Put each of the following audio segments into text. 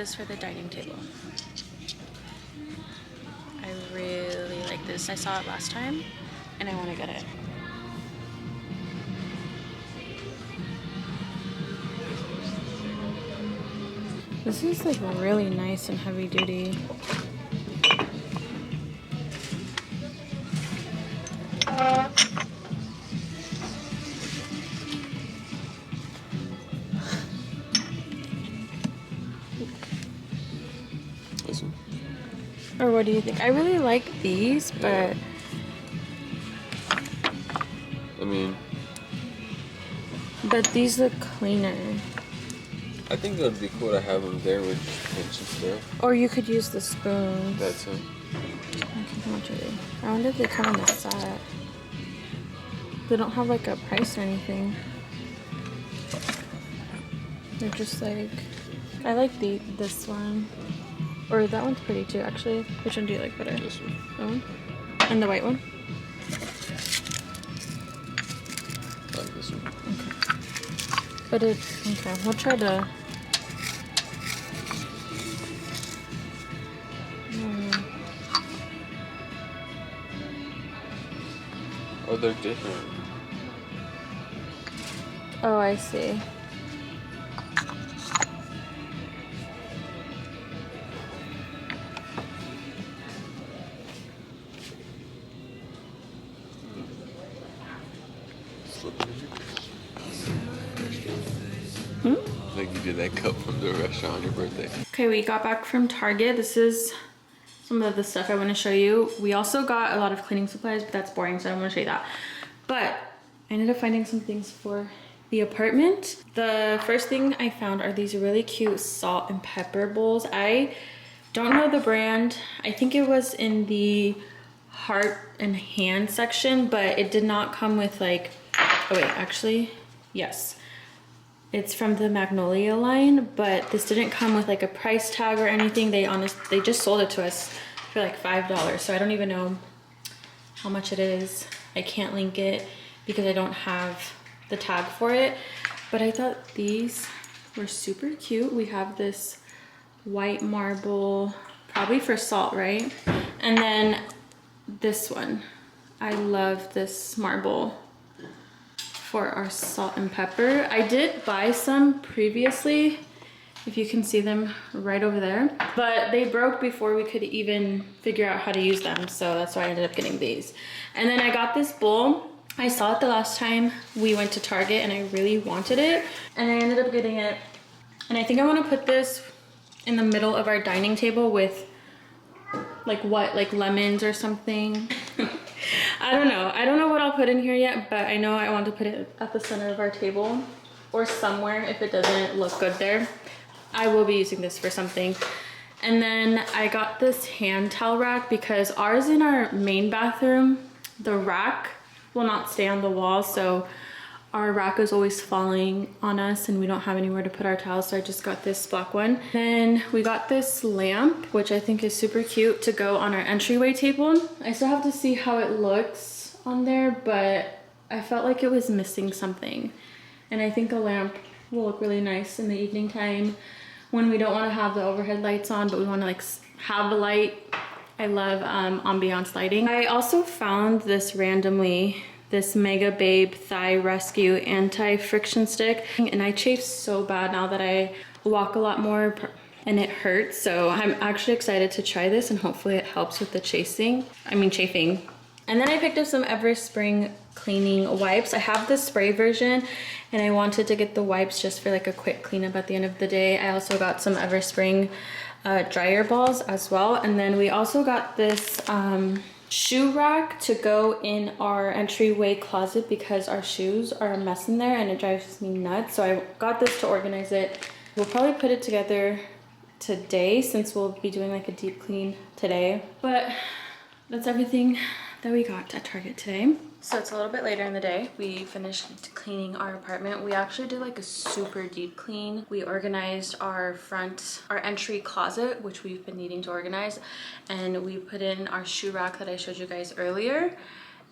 this for the dining table. I really like this. I saw it last time and I want to get it. This is like really nice and heavy duty. This one? Or what do you think? I really like these, but I mean, but these look cleaner. I think it would be cool to have them there with just pinch and stuff. Or you could use the spoons. That's it. How much are they? I wonder if they come in the set. They don't have like a price or anything. They're just like, I like this one. Or that one's pretty too, actually. Which one do you like better? This one. That one? And the white one? I like this one. Okay. But okay, we'll try to. Oh, they're different. Oh, I see. Like you did that cup from the restaurant on your birthday. Okay, we got back from Target. This is some of the stuff I want to show you. We also got a lot of cleaning supplies, but that's boring, so I don't want to show you that. But I ended up finding some things for the apartment. The first thing I found are these really cute salt and pepper bowls. I don't know the brand. I think it was in the heart and hand section, but it did not come with like, oh wait, actually, yes. It's from the Magnolia line, but this didn't come with like a price tag or anything. They just sold it to us for like $5. So I don't even know how much it is. I can't link it because I don't have the tag for it. But I thought these were super cute. We have this white marble, probably for salt, right? And then this one. I love this marble for our salt and pepper. I did buy some previously, if you can see them right over there, but they broke before we could even figure out how to use them, so that's why I ended up getting these. And then I got this bowl. I saw it the last time we went to Target and I really wanted it, and I ended up getting it. And I think I want to put this in the middle of our dining table with like what, like lemons or something. I don't know what I'll put in here yet, but I know I want to put it at the center of our table or somewhere if it doesn't look good there. I will be using this for something. And then I got this hand towel rack because ours in our main bathroom, the rack will not stay on the wall, so our rack is always falling on us and we don't have anywhere to put our towels, so I just got this black one. Then we got this lamp, which I think is super cute to go on our entryway table. I still have to see how it looks on there, but I felt like it was missing something. And I think a lamp will look really nice in the evening time when we don't want to have the overhead lights on, but we want to like have a light. I love ambiance lighting. I also found this randomly, this Mega Babe Thigh Rescue Anti-Friction Stick. And I chafe so bad now that I walk a lot more and it hurts. So I'm actually excited to try this and hopefully it helps with the chafing. And then I picked up some Everspring cleaning wipes. I have the spray version and I wanted to get the wipes just for like a quick cleanup at the end of the day. I also got some Everspring dryer balls as well. And then we also got this shoe rack to go in our entryway closet because our shoes are a mess in there and it drives me nuts. So I got this to organize it. We'll probably put it together today since we'll be doing like a deep clean today. But that's everything that we got at Target today. So it's a little bit later in the day. We finished cleaning our apartment. We actually did like a super deep clean. We organized our entry closet, which we've been needing to organize. And we put in our shoe rack that I showed you guys earlier.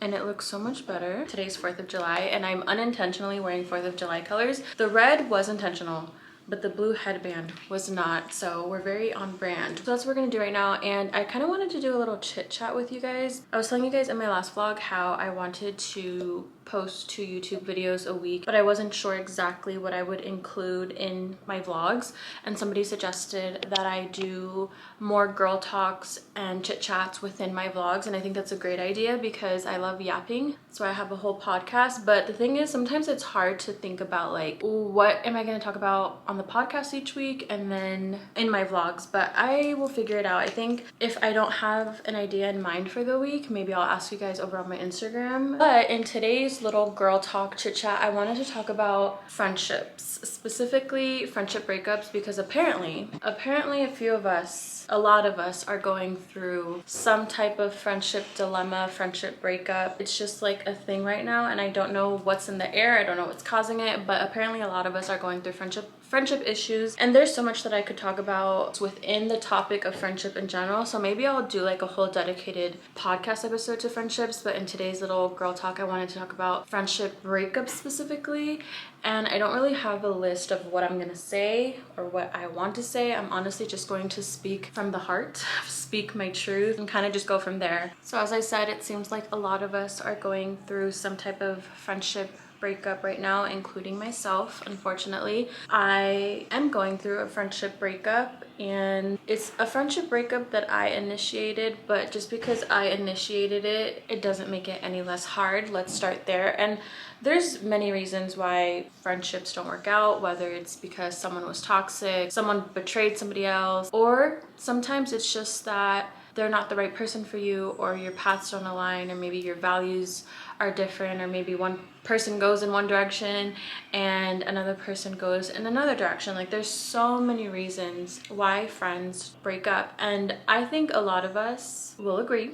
And it looks so much better. Today's 4th of July and I'm unintentionally wearing 4th of July colors. The red was intentional, but the blue headband was not, so we're very on brand. So that's what we're gonna do right now, and I kind of wanted to do a little chit chat with you guys. I was telling you guys in my last vlog how I wanted to post 2 YouTube videos a week, but I wasn't sure exactly what I would include in my vlogs, and somebody suggested that I do more girl talks and chit chats within my vlogs, and I think that's a great idea because I love yapping. So I have a whole podcast, but the thing is sometimes it's hard to think about like, what am I going to talk about on the podcast each week and then in my vlogs, but I will figure it out. I think if I don't have an idea in mind for the week, maybe I'll ask you guys over on my Instagram. But in today's little girl talk chit chat, I wanted to talk about friendships, specifically friendship breakups, because apparently a few of us, a lot of us are going through some type of friendship dilemma, friendship breakup. It's just like a thing right now, and I don't know what's in the air. I don't know what's causing it, but apparently a lot of us are going through friendship issues, and there's so much that I could talk about within the topic of friendship in general. So maybe I'll do like a whole dedicated podcast episode to friendships, but in today's little girl talk I wanted to talk about friendship breakups specifically. And I don't really have a list of what I'm gonna say or what I want to say. I'm honestly just going to speak from the heart, speak my truth, and kind of just go from there. So as I said, it seems like a lot of us are going through some type of friendship breakup right now, including myself. Unfortunately, I am going through a friendship breakup, and it's a friendship breakup that I initiated, but just because I initiated it, it doesn't make it any less hard. Let's start there. And there's many reasons why friendships don't work out, whether it's because someone was toxic, someone betrayed somebody else, or sometimes it's just that they're not the right person for you, or your paths don't align, or maybe your values are different, or maybe one person goes in one direction and another person goes in another direction. Like there's so many reasons why friends break up, and I think a lot of us will agree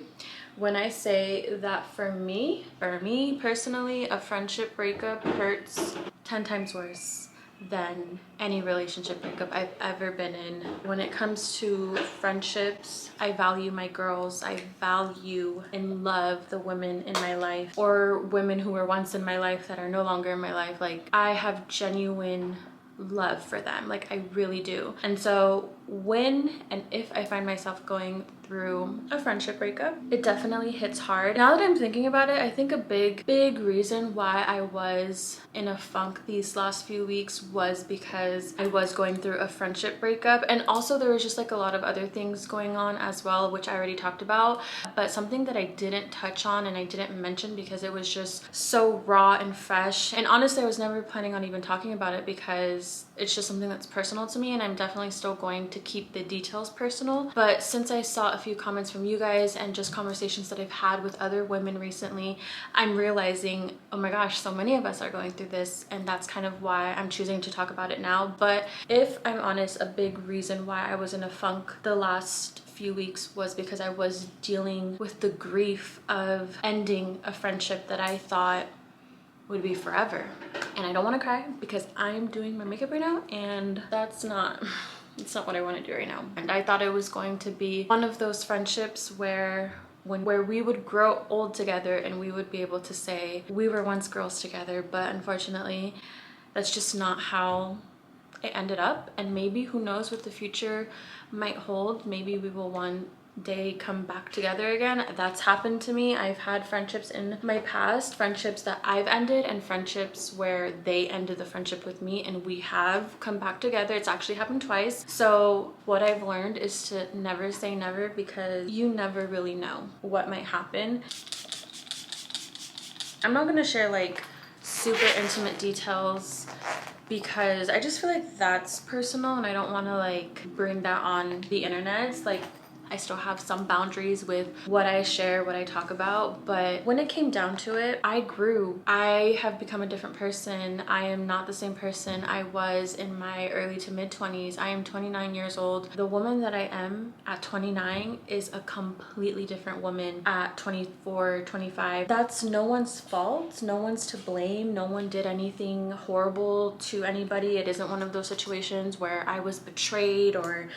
when I say that for me personally, a friendship breakup hurts 10 times worse than any relationship breakup I've ever been in. When it comes to friendships, I value my girls. I value and love the women in my life, or women who were once in my life that are no longer in my life. Like I have genuine love for them, like I really do. And so when and if I find myself going through a friendship breakup, it definitely hits hard. Now that I'm thinking about it, I think a big reason why I was in a funk these last few weeks was because I was going through a friendship breakup, and also there was just like a lot of other things going on as well, which I already talked about. But something that I didn't touch on and I didn't mention because it was just so raw and fresh, and honestly I was never planning on even talking about it because it's just something that's personal to me, and I'm definitely still going to keep the details personal. But since I saw a few comments from you guys and just conversations that I've had with other women recently, I'm realizing, oh my gosh, so many of us are going through this, and that's kind of why I'm choosing to talk about it now. But if I'm honest, a big reason why I was in a funk the last few weeks was because I was dealing with the grief of ending a friendship that I thought would be forever. And I don't want to cry because I'm doing my makeup right now, and that's not it's not what I want to do right now. And I thought it was going to be one of those friendships where we would grow old together and we would be able to say we were once girls together. But unfortunately, that's just not how it ended up. And maybe, who knows what the future might hold, maybe we will one day come back together again. That's happened to me. I've had friendships in my past, friendships that I've ended, and friendships where they ended the friendship with me and we have come back together. It's actually happened twice. So what I've learned is to never say never, because you never really know what might happen. I'm not gonna share like super intimate details because I just feel like that's personal, and I don't want to like bring that on the internet. Like I still have some boundaries with what I share, what I talk about. But when it came down to it, I grew. I have become a different person. I am not the same person I was in my early to mid 20s. I am 29 years old. The woman that I am at 29 is a completely different woman at 24, 25. That's no one's fault. No one's to blame. No one did anything horrible to anybody. It isn't one of those situations where I was betrayed or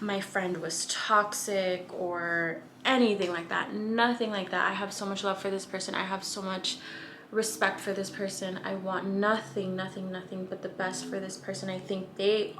my friend was toxic or anything like that. Nothing like that. I have so much love for this person. I have so much respect for this person. I want nothing but the best for this person. I think they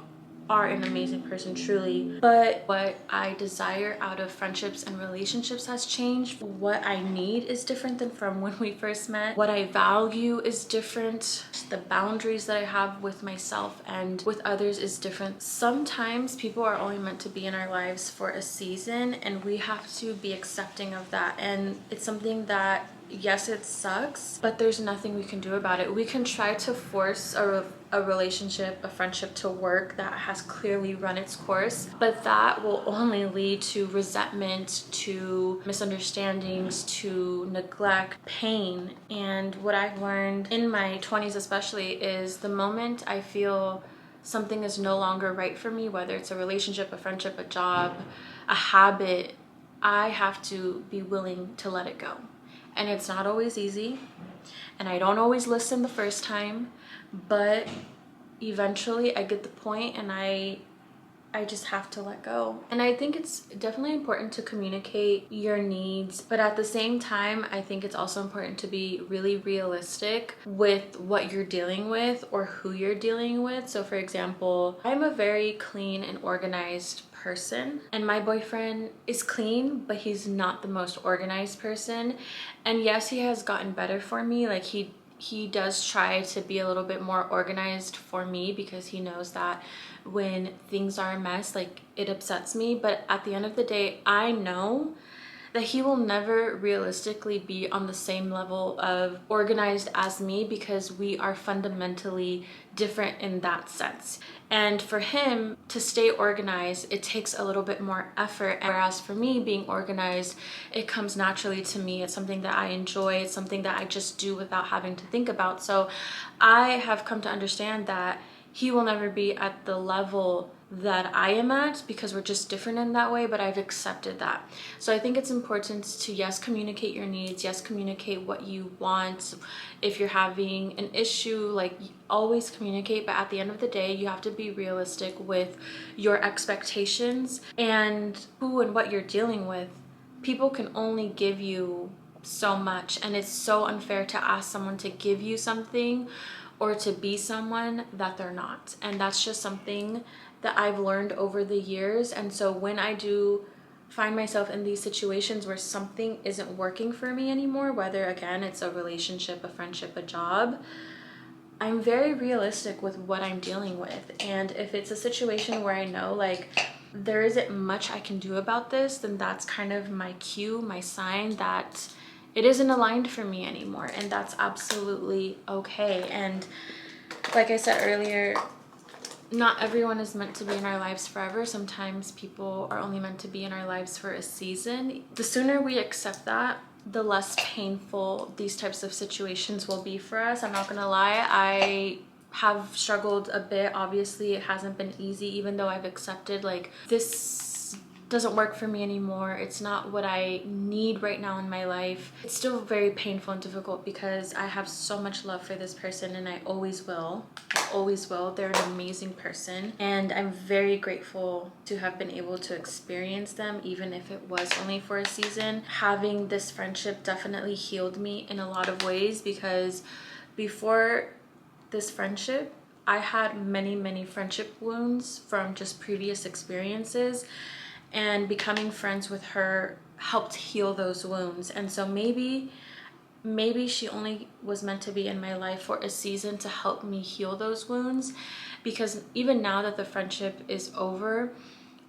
are an amazing person, truly. But what I desire out of friendships and relationships has changed. What I need is different than from when we first met. What I value is different. The boundaries that I have with myself and with others is different. Sometimes people are only meant to be in our lives for a season, and we have to be accepting of that. And it's something that, yes, it sucks, but there's nothing we can do about it. We can try to force a relationship, a friendship to work that has clearly run its course, but that will only lead to resentment, to misunderstandings, to neglect, pain. And what I've learned in my 20s especially is the moment I feel something is no longer right for me, whether it's a relationship, a friendship, a job, a habit, I have to be willing to let it go. And it's not always easy, and I don't always listen the first time, but eventually I get the point and I just have to let go. And I think it's definitely important to communicate your needs, but at the same time, I think it's also important to be really realistic with what you're dealing with or who you're dealing with. So for example, I'm a very clean and organized person, and my boyfriend is clean, but he's not the most organized person. And yes, he has gotten better for me. Like he does try to be a little bit more organized for me because he knows that when things are a mess, like, it upsets me. But at the end of the day, I know that he will never realistically be on the same level of organized as me because we are fundamentally different in that sense. And for him to stay organized, it takes a little bit more effort. Whereas for me, being organized, it comes naturally to me. It's something that I enjoy. It's something that I just do without having to think about. So I have come to understand that he will never be at the level that I am at because we're just different in that way, but I've accepted that. So I think it's important to, yes, communicate your needs, yes, communicate what you want. If you're having an issue, like, always communicate, but at the end of the day, you have to be realistic with your expectations and who and what you're dealing with. People can only give you so much, and it's so unfair to ask someone to give you something or to be someone that they're not. And that's just something that I've learned over the years. And so when I do find myself in these situations where something isn't working for me anymore, whether again it's a relationship, a friendship, a job, I'm very realistic with what I'm dealing with. And if it's a situation where I know, like, there isn't much I can do about this, then that's kind of my cue, my sign that it isn't aligned for me anymore. And that's absolutely okay. And like I said earlier, not everyone is meant to be in our lives forever. Sometimes people are only meant to be in our lives for a season. The sooner we accept that, the less painful these types of situations will be for us. I'm not gonna lie, I have struggled a bit. Obviously, it hasn't been easy, even though I've accepted, like, this doesn't work for me anymore. It's not what I need right now in my life. It's still very painful and difficult because I have so much love for this person, and I always will. I always will. They're an amazing person, and I'm very grateful to have been able to experience them, even if it was only for a season. Having this friendship definitely healed me in a lot of ways, because before this friendship, I had many friendship wounds from just previous experiences, and becoming friends with her helped heal those wounds. And so maybe she only was meant to be in my life for a season to help me heal those wounds, because even now that the friendship is over,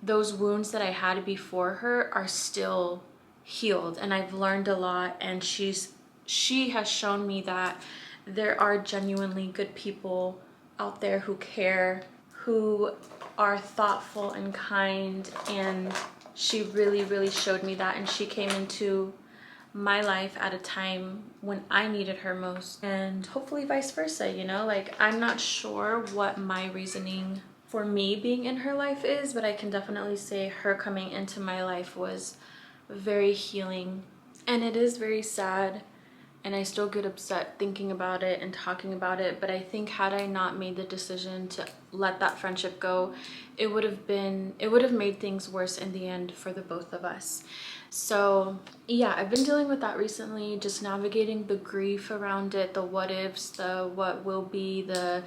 those wounds that I had before her are still healed, and I've learned a lot. And she has shown me that there are genuinely good people out there who care, who are thoughtful and kind, and she really showed me that. And she came into my life at a time when I needed her most, and hopefully vice versa, you know? Like, I'm not sure what my reasoning for me being in her life is, but I can definitely say her coming into my life was very healing. And it is very sad, and I still get upset thinking about it and talking about it, but I think had I not made the decision to let that friendship go, it would have made things worse in the end for the both of us. So yeah, I've been dealing with that recently, just navigating the grief around it, the what ifs, the what will be, the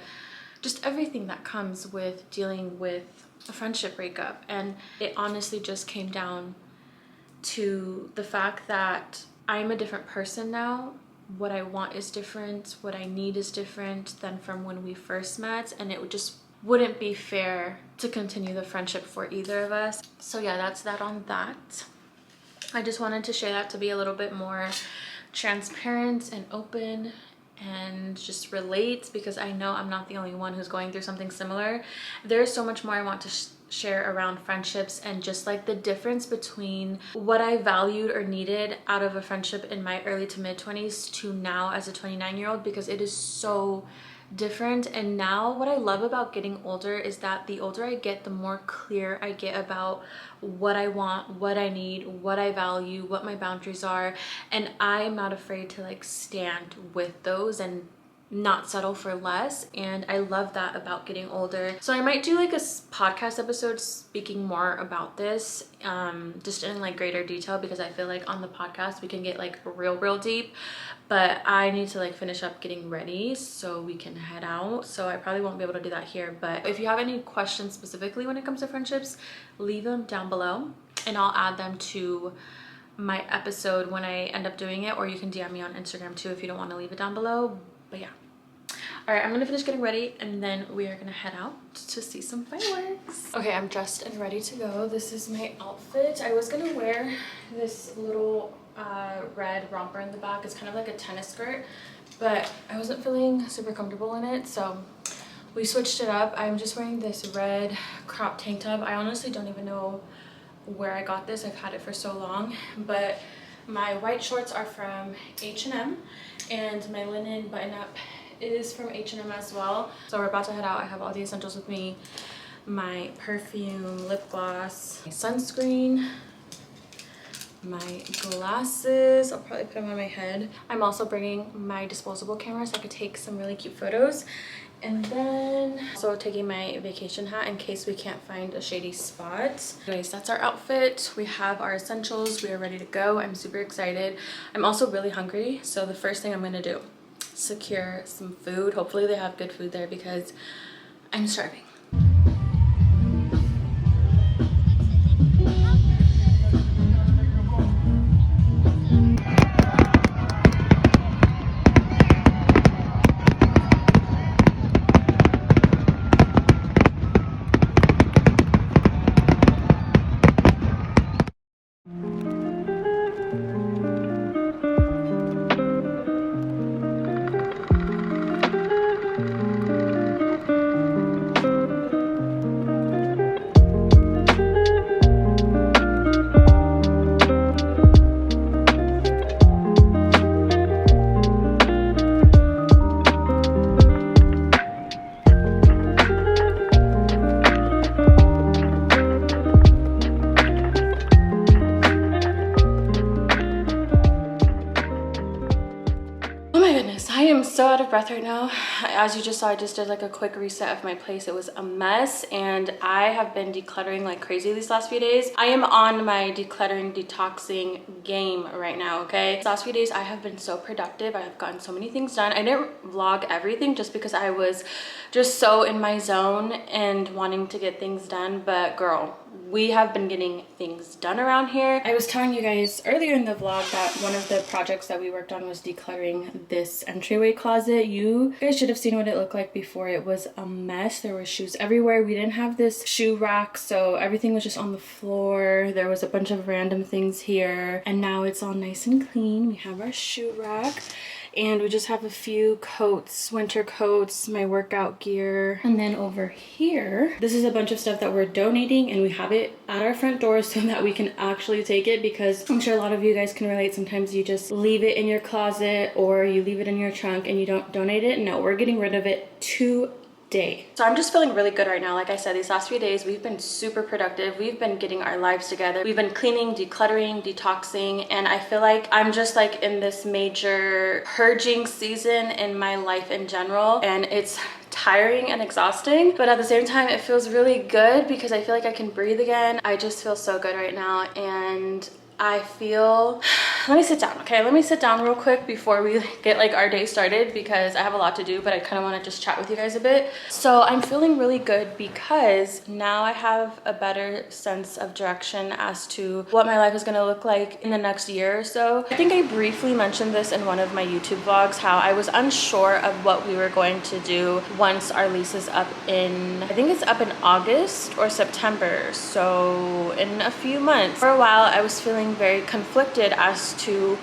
just everything that comes with dealing with a friendship breakup. And it honestly just came down to the fact that I'm a different person now. What I want is different, what I need is different than from when we first met, and it just wouldn't be fair to continue the friendship for either of us. So yeah, that's that on that. I just wanted to share that to be a little bit more transparent and open and just relate, because I know I'm not the only one who's going through something similar. There's so much more I want to share around friendships, and just like the difference between what I valued or needed out of a friendship in my early to mid 20s to now as a 29-year-old, because it is so different. And now what I love about getting older is that the older I get, the more clear I get about what I want, what I need, what I value, what my boundaries are, and I'm not afraid to like stand with those and not settle for less. And I love that about getting older. So I might do like a podcast episode speaking more about this, just in like greater detail, because I feel like on the podcast we can get like real deep, but I need to like finish up getting ready so we can head out. So I probably won't be able to do that here. But if you have any questions specifically when it comes to friendships, leave them down below and I'll add them to my episode when I end up doing it, or you can DM me on Instagram too if you don't want to leave it down below. But yeah. All right, I'm gonna finish getting ready and then we are gonna head out to see some fireworks. Okay, I'm dressed and ready to go. This is my outfit. I was gonna wear this little red romper in the back. It's kind of like a tennis skirt, but I wasn't feeling super comfortable in it, so we switched it up. I'm just wearing this red crop tank top. I honestly don't even know where I got this. I've had it for so long, but my white shorts are from H&M and my linen button-up is from H&M as well. So we're about to head out. I have all the essentials with me: my perfume, lip gloss, my sunscreen, my glasses. I'll probably put them on my head. I'm also bringing my disposable camera so I could take some really cute photos. And then also taking my vacation hat in case we can't find a shady spot. Anyways, that's our outfit. We have our essentials. We are ready to go. I'm super excited. I'm also really hungry. So the first thing I'm gonna do, secure some food. Hopefully they have good food there because I'm starving. So out of breath right now. As you just saw, I just did like a quick reset of my place. It was a mess and I have been decluttering like crazy these last few days. I am on my decluttering, detoxing game right now, okay? These last few days I have been so productive. I have gotten so many things done. I didn't vlog everything just because I was just so in my zone and wanting to get things done, but girl, we have been getting things done around here. I was telling you guys earlier in the vlog that one of the projects that we worked on was decluttering this entryway closet. You guys should have seen what it looked like before. It was a mess. There were shoes everywhere. We didn't have this shoe rack, so everything was just on the floor. There was a bunch of random things here, and now it's all nice and clean. We have our shoe rack. And we just have a few coats, winter coats, my workout gear. And then over here, this is a bunch of stuff that we're donating, and we have it at our front door so that we can actually take it, because I'm sure a lot of you guys can relate. Sometimes you just leave it in your closet or you leave it in your trunk and you don't donate it. No, we're getting rid of it today. So I'm just feeling really good right now. Like I said, these last few days we've been super productive. We've been getting our lives together. We've been cleaning, decluttering, detoxing, and I feel like I'm just like in this major purging season in my life in general, and it's tiring and exhausting, but at the same time it feels really good because I feel like I can breathe again. I just feel so good right now, and I feel, let me sit down, okay? Let me sit down real quick before we get like our day started, because I have a lot to do, but I kind of want to just chat with you guys a bit. So I'm feeling really good because now I have a better sense of direction as to what my life is going to look like in the next year or so. I think I briefly mentioned this in one of my YouTube vlogs, how I was unsure of what we were going to do once our lease is up in, I think it's up in August or September. So in a few months. For a while, I was feeling very conflicted as to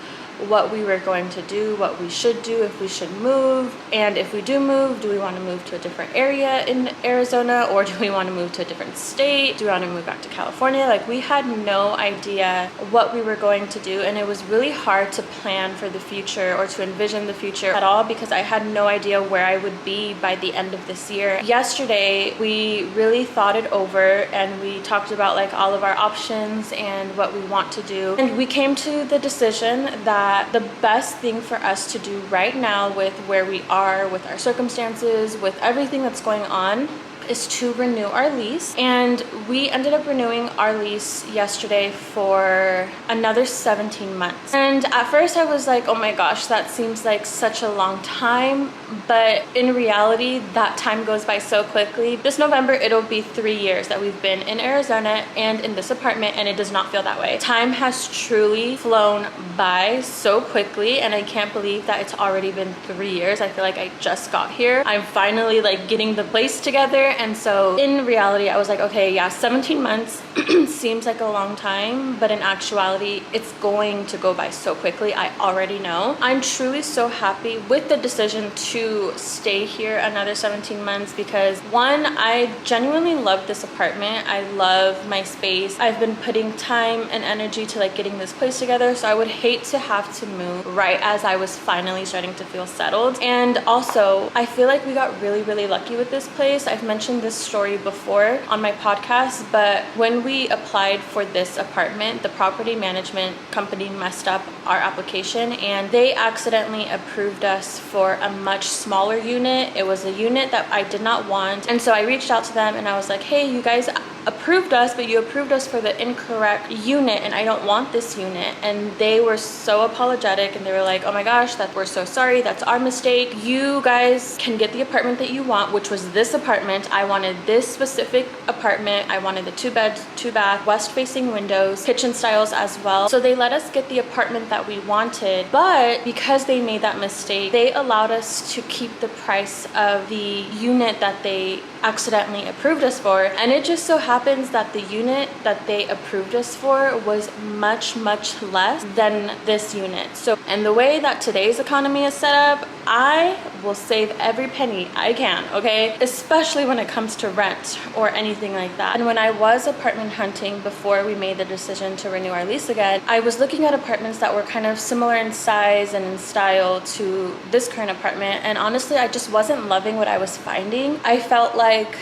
what we were going to do, what we should do, if we should move, and if we do move, do we want to move to a different area in Arizona, or do we want to move to a different state? Do we want to move back to California? Like, we had no idea what we were going to do, and it was really hard to plan for the future or to envision the future at all, because I had no idea where I would be by the end of this year. Yesterday, we really thought it over, and we talked about like all of our options and what we want to do, and we came to the decision that the best thing for us to do right now, with where we are, with our circumstances, with everything that's going on, is to renew our lease. And we ended up renewing our lease yesterday for another 17 months. And at first I was like, oh my gosh, that seems like such a long time. But in reality, that time goes by so quickly. This November, it'll be 3 years that we've been in Arizona and in this apartment, and it does not feel that way. Time has truly flown by so quickly, and I can't believe that it's already been 3 years. I feel like I just got here. I'm finally like getting the place together. And so in reality, I was like, okay, yeah, 17 months seems like a long time, but in actuality, it's going to go by so quickly. I already know. I'm truly so happy with the decision to stay here another 17 months because, one, I genuinely love this apartment. I love my space. I've been putting time and energy to like getting this place together, so I would hate to have to move right as I was finally starting to feel settled. And also, I feel like we got really, really lucky with this place. I've mentioned this story before on my podcast, but when we applied for this apartment, the property management company messed up our application and they accidentally approved us for a much smaller unit. It was a unit that I did not want, and so I reached out to them and I was like, hey, you guys approved us, but you approved us for the incorrect unit and I don't want this unit. And they were so apologetic and they were like, oh my gosh, that we're so sorry, that's our mistake. You guys can get the apartment that you want, which was this apartment. I wanted this specific apartment. I wanted the 2-bed, 2-bath, west-facing windows, kitchen styles as well. So they let us get the apartment that we wanted, but because they made that mistake, they allowed us to keep the price of the unit that they accidentally approved us for. And it just so happens that the unit that they approved us for was much, much less than this unit. So, and the way that today's economy is set up, I will save every penny I can, okay? Especially when it comes to rent or anything like that. And when I was apartment hunting before we made the decision to renew our lease again, I was looking at apartments that were kind of similar in size and in style to this current apartment. And honestly, I just wasn't loving what I was finding. I felt like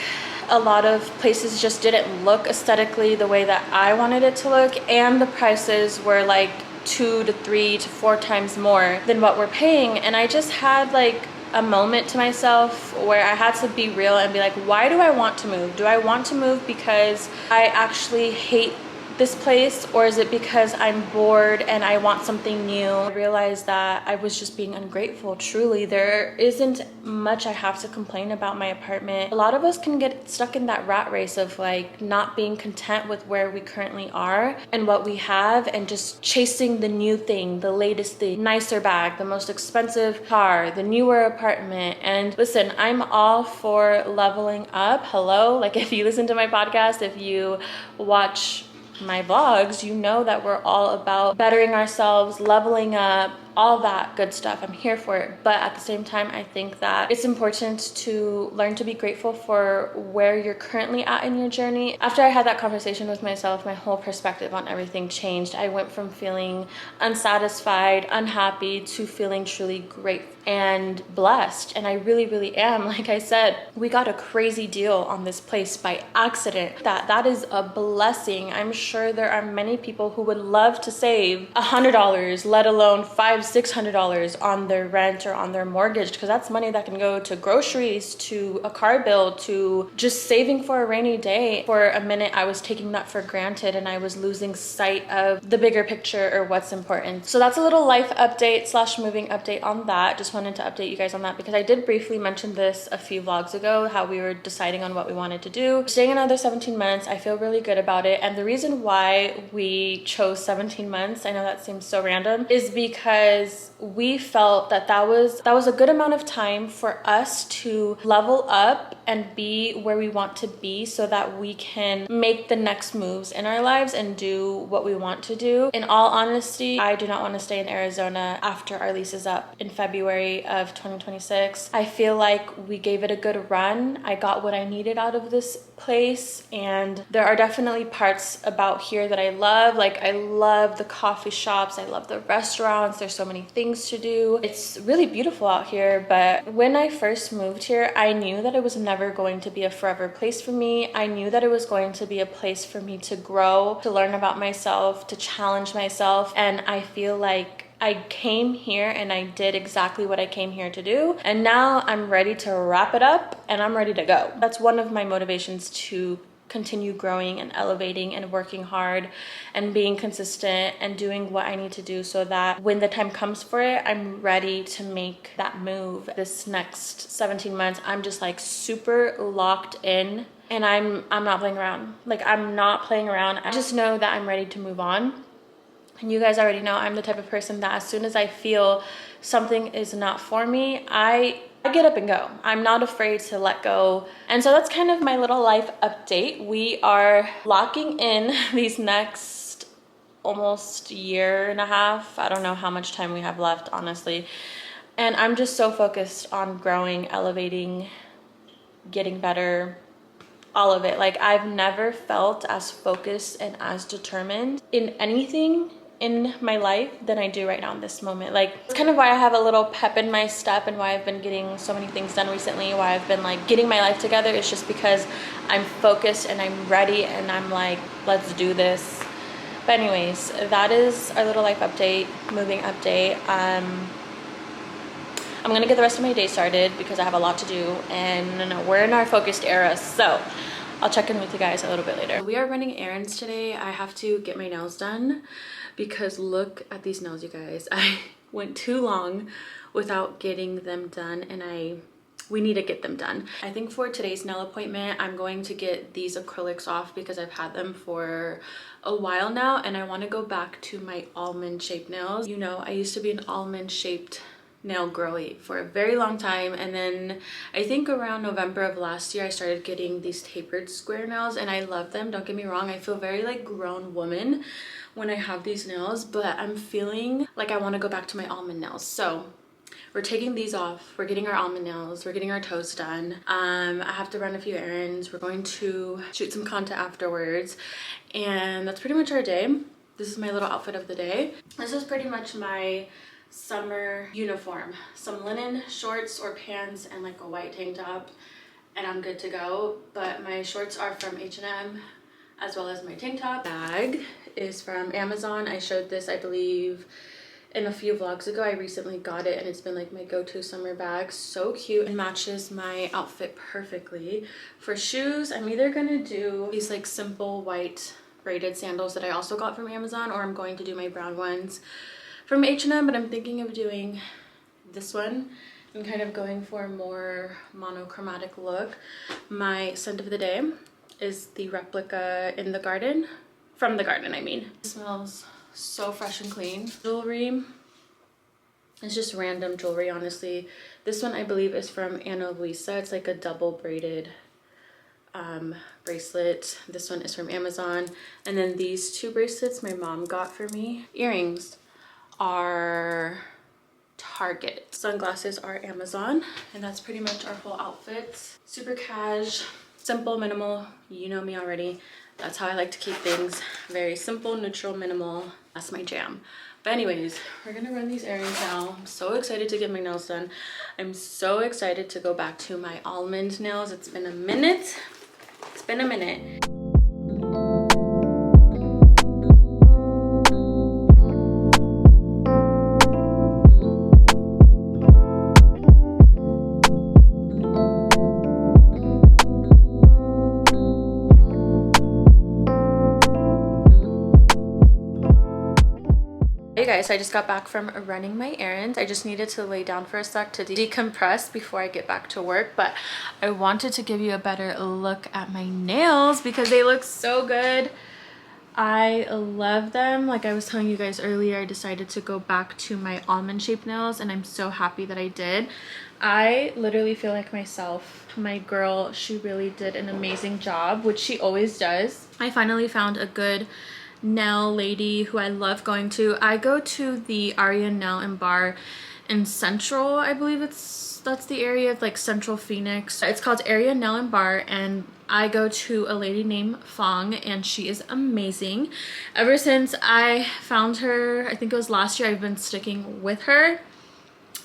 a lot of places just didn't look aesthetically the way that I wanted it to look, and the prices were like 2 to 3 to 4 times more than what we're paying. And I just had like a moment to myself where I had to be real and be like, why do I want to move? Do I want to move because I actually hate this place, or is it because I'm bored and I want something new? I realized that I was just being ungrateful. Truly, there isn't much I have to complain about my apartment. A lot of us can get stuck in that rat race of like not being content with where we currently are and what we have, and just chasing the new thing, the latest thing, nicer bag, the most expensive car, the newer apartment. And listen, I'm all for leveling up. Hello, like if you listen to my podcast, if you watch my vlogs, you know that we're all about bettering ourselves, leveling up, all that good stuff. I'm here for it. But at the same time, I think that it's important to learn to be grateful for where you're currently at in your journey. After I had that conversation with myself, my whole perspective on everything changed. I went from feeling unsatisfied, unhappy, to feeling truly grateful and blessed. And I really, really am. Like I said, we got a crazy deal on this place by accident. That is a blessing. I'm sure there are many people who would love to save $100, let alone $5 $600 on their rent or on their mortgage, because that's money that can go to groceries, to a car bill, to just saving for a rainy day. For a minute, I was taking that for granted and I was losing sight of the bigger picture or what's important. So that's a little life update slash moving update on that. Just wanted to update you guys on that because I did briefly mention this a few vlogs ago, how we were deciding on what we wanted to do. Staying another 17 months, I feel really good about it. And the reason why we chose 17 months, I know that seems so random, is because we felt that that was a good amount of time for us to level up and be where we want to be so that we can make the next moves in our lives and do what we want to do. In all honesty, I do not want to stay in Arizona after our lease is up in February of 2026. I feel like we gave it a good run. I got what I needed out of this place, and there are definitely parts about here that I love. Like, I love the coffee shops, I love the restaurants, there's so many things to do. It's really beautiful out here. But when I first moved here, I knew that it was never going to be a forever place for me. I knew that it was going to be a place for me to grow, to learn about myself, to challenge myself. And I feel like I came here and I did exactly what I came here to do. And now I'm ready to wrap it up and I'm ready to go. That's one of my motivations to continue growing and elevating and working hard and being consistent and doing what I need to do so that when the time comes for it, I'm ready to make that move. This next 17 months, I'm just like super locked in and I'm not playing around. Like, I'm not playing around. I just know that I'm ready to move on. And you guys already know I'm the type of person that as soon as I feel something is not for me, I get up and go. I'm not afraid to let go. And so that's kind of my little life update. We are locking in these next almost year and a half. I don't know how much time we have left, honestly. And I'm just so focused on growing, elevating, getting better, all of it. Like, I've never felt as focused and as determined in anything in my life than I do right now in this moment. Like, it's kind of why I have a little pep in my step and why I've been getting so many things done recently, why I've been like getting my life together. It's just because I'm focused and I'm ready and I'm like, let's do this. But anyways, that is our little life update, moving update. I'm gonna get the rest of my day started because I have a lot to do and we're in our focused era. So I'll check in with you guys a little bit later. We are running errands today. I have to get my nails done because look at these nails, you guys. I went too long without getting them done and we need to get them done. I think for today's nail appointment, I'm going to get these acrylics off because I've had them for a while now and I want to go back to my almond shaped nails. You know, I used to be an almond shaped nail girly for a very long time, and then I think around November of last year I started getting these tapered square nails and I love them. Don't get me wrong, I feel very like grown woman when I have these nails, but I'm feeling like I want to go back to my almond nails. So we're taking these off, we're getting our almond nails, we're getting our toes done. I have to run a few errands, we're going to shoot some content afterwards, and that's pretty much our day. This is my little outfit of the day. This is pretty much my summer uniform. Some linen shorts or pants and like a white tank top and I'm good to go. But my shorts are from H&M as well as my tank top. Bag is from Amazon. I showed this, I believe, in a few vlogs ago. I recently got it and it's been like my go-to summer bag. So cute and matches my outfit perfectly. For shoes, I'm either gonna do these like simple white braided sandals that I also got from Amazon, or I'm going to do my brown ones from H&M, but I'm thinking of doing this one and kind of going for a more monochromatic look. My scent of the day is the replica in the garden, from the garden I mean. It smells so fresh and clean. Jewelry, it's just random jewelry, honestly. This one I believe is from Ana Luisa. It's like a double braided bracelet. This one is from Amazon. And then these two bracelets my mom got for me. Earrings are Target. Sunglasses are Amazon, and that's pretty much our whole outfit. Super cash, simple, minimal. You know me already. That's how I like to keep things. Very simple, neutral, minimal. That's my jam. But anyways, we're gonna run these errands now. I'm so excited to get my nails done. I'm so excited to go back to my almond nails. It's been a minute. It's been a minute. Hey guys, I just got back from running my errands. I just needed to lay down for a sec to decompress before I get back to work, but I wanted to give you a better look at my nails because they look so good. I love them. Like I was telling you guys earlier, I decided to go back to my almond shaped nails and I'm so happy that I did. I literally feel like myself. My girl, she really did an amazing job, which she always does. I finally found a good nail lady who I love going to. I go to the Aria Nail and Bar in Central, I believe that's the area of like Central Phoenix. It's called Aria Nail and Bar, and I go to a lady named Fong and she is amazing. Ever since I found her, I think it was last year, I've been sticking with her.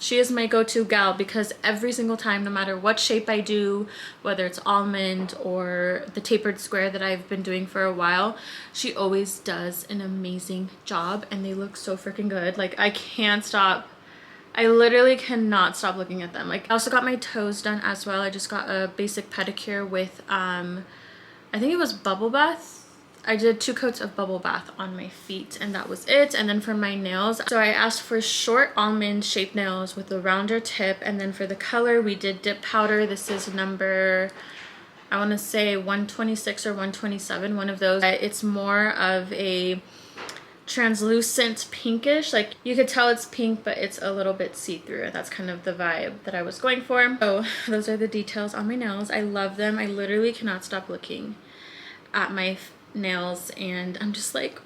She is my go-to gal because every single time, no matter what shape I do, whether it's almond or the tapered square that I've been doing for a while, she always does an amazing job and they look so freaking good. Like I can't stop. I literally cannot stop looking at them. Like I also got my toes done as well. I just got a basic pedicure with I think it was bubble bath. I did 2 coats of bubble bath on my feet and that was it. And then for my nails, so I asked for short almond shaped nails with a rounder tip, and then for the color we did dip powder. This is number, I want to say 126 or 127, one of those. It's more of a translucent pinkish, like you could tell it's pink but it's a little bit see-through, and that's kind of the vibe that I was going for. So those are the details on my nails. I love them. I literally cannot stop looking at my nails and I'm just like,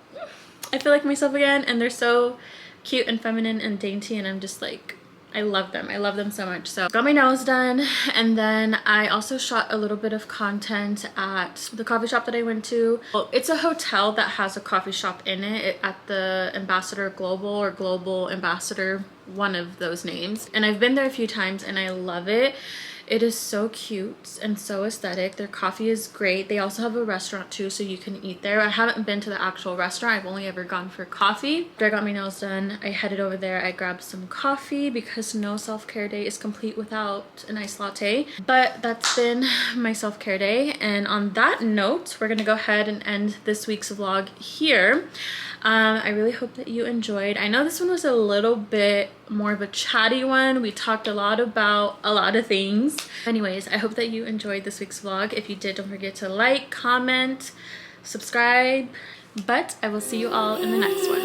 I feel like myself again, and they're so cute and feminine and dainty, and I'm just like, I love them. I love them so much. So got my nails done, and then I also shot a little bit of content at the coffee shop that I went to. Well, it's a hotel that has a coffee shop in it at the Ambassador Global or Global Ambassador, one of those names, and I've been there a few times and I love it. It is so cute and so aesthetic. Their coffee is great. They also have a restaurant too, so you can eat there. I haven't been to the actual restaurant. I've only ever gone for coffee. After I got my nails done, I headed over there. I grabbed some coffee because no self-care day is complete without an iced latte. But that's been my self-care day. And on that note, we're gonna go ahead and end this week's vlog here. I really hope that you enjoyed. I know this one was a little bit more of a chatty one. We talked a lot about a lot of things. Anyways, I hope that you enjoyed this week's vlog. If you did, don't forget to like, comment, subscribe. But I will see you all in the next one.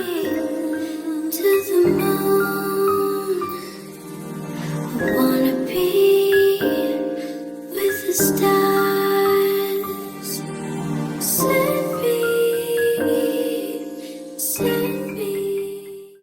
To the moon, I wanna be with the stars. Set me